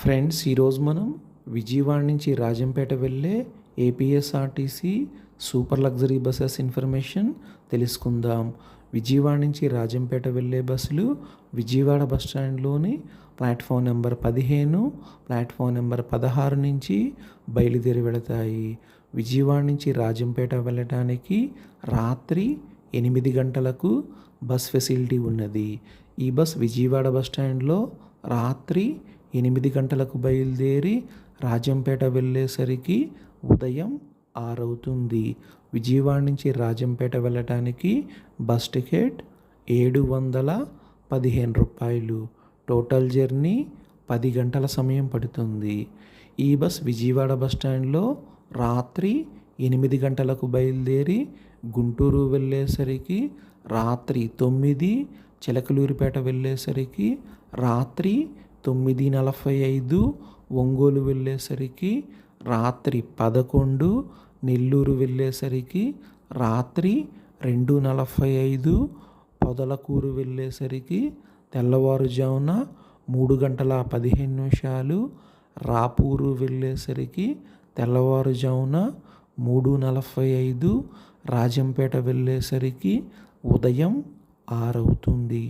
Friends, ఈరోజు మనం విజయవాడ నుంచి రాజంపేట వెళ్ళే APSRTC super luxury buses information తెలుసుకుందాం. విజయవాడ నుంచి రాజంపేట వెళ్ళే బస్సులు విజయవాడ బస్ స్టాండ్లోని ప్లాట్ఫామ్ నెంబర్ 15, ప్లాట్ఫామ్ నెంబర్ 16 నుంచి బయలుదేరి వెళతాయి. విజయవాడ నుంచి రాజంపేట వెళ్ళటానికి రాత్రి 8 గంటలకు బస్ ఫెసిలిటీ ఉన్నది. ఈ బస్ విజయవాడ బస్ స్టాండ్లో రాత్రి 8 గంటలకు బయలుదేరి రాజంపేట వెళ్ళేసరికి ఉదయం 6 అవుతుంది. విజయవాడ నుంచి రాజంపేట వెళ్ళటానికి బస్ టికెట్ 715 రూపాయలు. టోటల్ జర్నీ 10 గంటల సమయం పడుతుంది. ఈ బస్ విజయవాడ బస్ స్టాండ్లో రాత్రి 8 గంటలకు బయలుదేరి గుంటూరు వెళ్ళేసరికి రాత్రి 9, చిలకలూరిపేట వెళ్ళేసరికి రాత్రి 9:45, ఒంగోలు వెళ్ళేసరికి రాత్రి 11, నెల్లూరు వెళ్ళేసరికి రాత్రి 2:45, పొదలకూరు వెళ్ళేసరికి తెల్లవారుజామున 3:15, రాపూరు వెళ్ళేసరికి తెల్లవారుజామున 3:45, రాజంపేట వెళ్ళేసరికి ఉదయం 6 అవుతుంది.